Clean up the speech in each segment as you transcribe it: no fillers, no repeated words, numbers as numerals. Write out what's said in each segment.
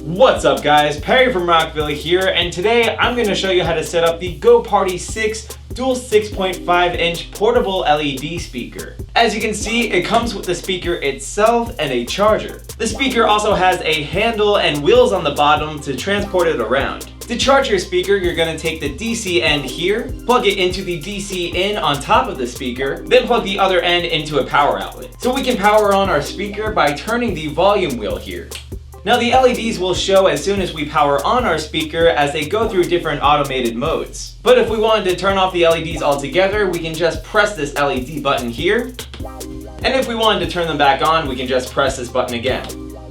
What's up guys, Perry from Rockville here, and today I'm going to show you how to set up the Go Party 6 dual 6.5 inch portable LED speaker. As you can see, it comes with the speaker itself and a charger. The speaker also has a handle and wheels on the bottom to transport it around. To charge your speaker, you're going to take the DC end here, plug it into the DC in on top of the speaker, then plug the other end into a power outlet. So we can power on our speaker by turning the volume wheel here. Now the LEDs will show as soon as we power on our speaker as they go through different automated modes. But if we wanted to turn off the LEDs altogether, we can just press this LED button here. And if we wanted to turn them back on, we can just press this button again.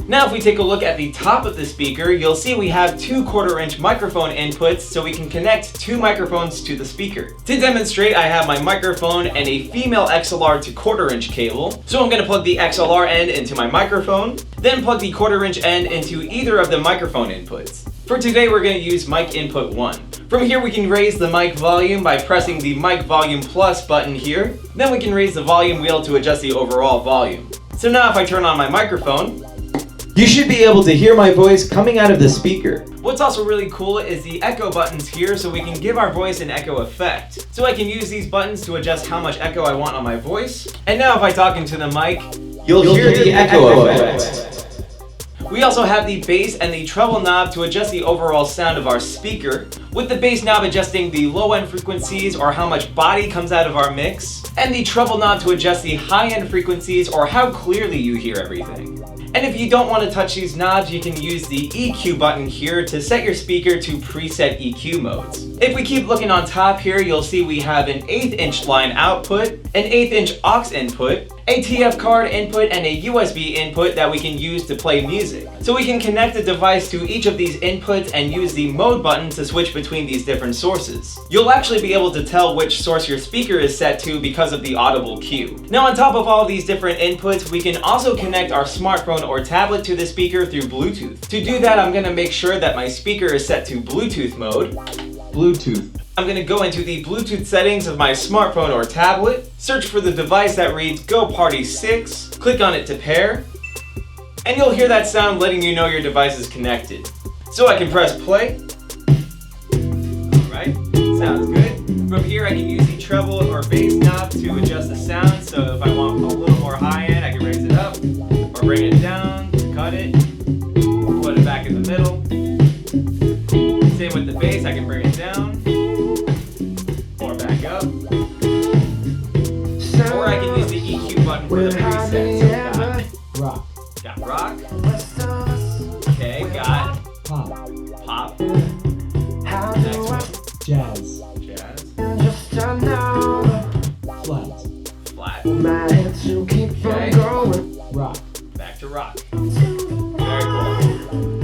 Now if we take a look at the top of the speaker, you'll see we have two 1/4 inch microphone inputs so we can connect two microphones to the speaker. To demonstrate, I have my microphone and a female XLR to 1/4 inch cable. So I'm going to plug the XLR end into my microphone, then plug the 1/4 inch end into either of the microphone inputs. For today we're going to use mic input 1. From here we can raise the mic volume by pressing the mic volume plus button here. Then we can raise the volume wheel to adjust the overall volume. So now if I turn on my microphone, you should be able to hear my voice coming out of the speaker. What's also really cool is the echo buttons here, so we can give our voice an echo effect. So I can use these buttons to adjust how much echo I want on my voice. And now if I talk into the mic, you'll hear the echo effect. We also have the bass and the treble knob to adjust the overall sound of our speaker, with the bass knob adjusting the low end frequencies or how much body comes out of our mix, and the treble knob to adjust the high end frequencies or how clearly you hear everything. And if you don't want to touch these knobs, you can use the EQ button here to set your speaker to preset EQ modes. If we keep looking on top here, you'll see we have an 1/8 inch line output, an 1/8 inch aux input, a TF card input, and a USB input that we can use to play music. So we can connect the device to each of these inputs and use the mode button to switch between these different sources. You'll actually be able to tell which source your speaker is set to because of the audible cue. Now on top of all these different inputs, we can also connect our smartphone or tablet to the speaker through Bluetooth. To do that, I'm going to make sure that my speaker is set to Bluetooth mode. Bluetooth. I'm going to go into the Bluetooth settings of my smartphone or tablet, search for the device that reads Go Party 6, click on it to pair, and you'll hear that sound letting you know your device is connected. So I can press play. Alright, sounds good. From here I can use the treble or bass knob to adjust the sound, so if I want a little more high end, I can raise it up, or bring it down, cut it, put it back in the middle. Same with the bass, I can bring it down, or back up. Or I can use the EQ button for the preset. So Rock. got rock. Okay, got Pop. pop. Next one. Jazz. Jazz. Flat. Flat. Okay. Rock. Back to rock. Very cool.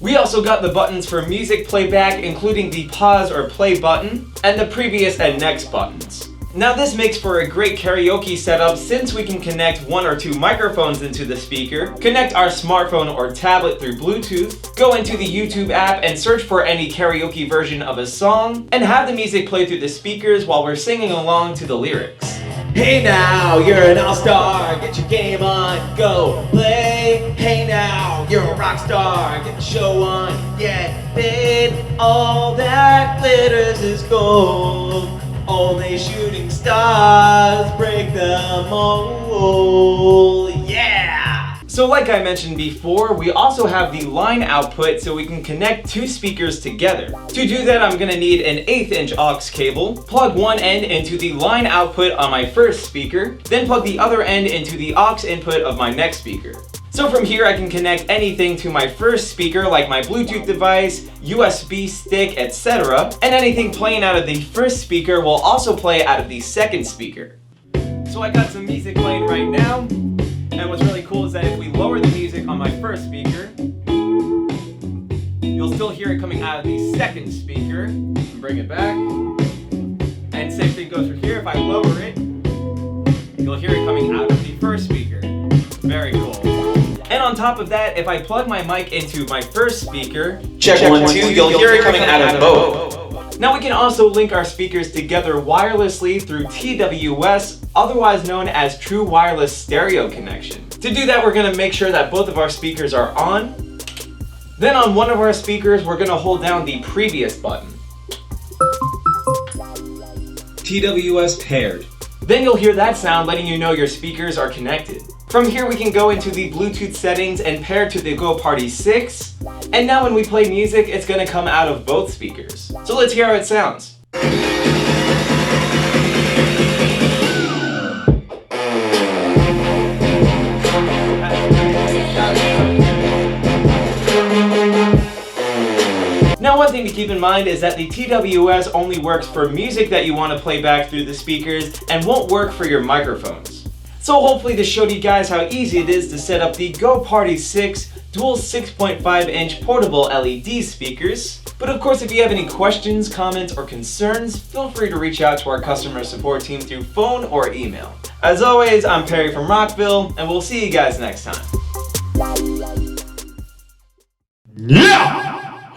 We also got the buttons for music playback, including the pause or play button, and the previous and next buttons. Now this makes for a great karaoke setup since we can connect 1 or 2 microphones into the speaker, connect our smartphone or tablet through Bluetooth, go into the YouTube app and search for any karaoke version of a song, and have the music play through the speakers while we're singing along to the lyrics. Hey now, you're an all-star, get your game on, go play. Hey now, you're a rock star, get the show on, get paid. All that glitters is gold. Only shooting stars break the mold, yeah! So like I mentioned before, we also have the line output so we can connect 2 speakers together. To do that, I'm going to need an 1/8 inch aux cable, plug one end into the line output on my first speaker, then plug the other end into the aux input of my next speaker. So from here I can connect anything to my first speaker like my Bluetooth device, USB stick, etc. And anything playing out of the first speaker will also play out of the second speaker. So I got some music playing right now. And what's really cool is that if we lower the music on my first speaker, you'll still hear it coming out of the second speaker. Bring it back. And same thing goes for here. If I lower it, you'll hear it coming out of the first speaker. Very cool. And on top of that, if I plug my mic into my first speaker, check 1, 2, you'll hear it coming out of both. Now we can also link our speakers together wirelessly through TWS, otherwise known as True Wireless Stereo Connection. To do that, we're going to make sure that both of our speakers are on. Then on one of our speakers, we're gonna hold down the previous button. TWS paired. Then you'll hear that sound letting you know your speakers are connected. From here we can go into the Bluetooth settings and pair to the Go Party 6. And now when we play music, it's gonna come out of both speakers. So let's hear how it sounds. Now one thing to keep in mind is that the TWS only works for music that you want to play back through the speakers and won't work for your microphones. So hopefully this showed you guys how easy it is to set up the Go Party 6 dual 6.5-inch portable LED speakers. But of course, if you have any questions, comments, or concerns, feel free to reach out to our customer support team through phone or email. As always, I'm Perry from Rockville, and we'll see you guys next time. Yeah!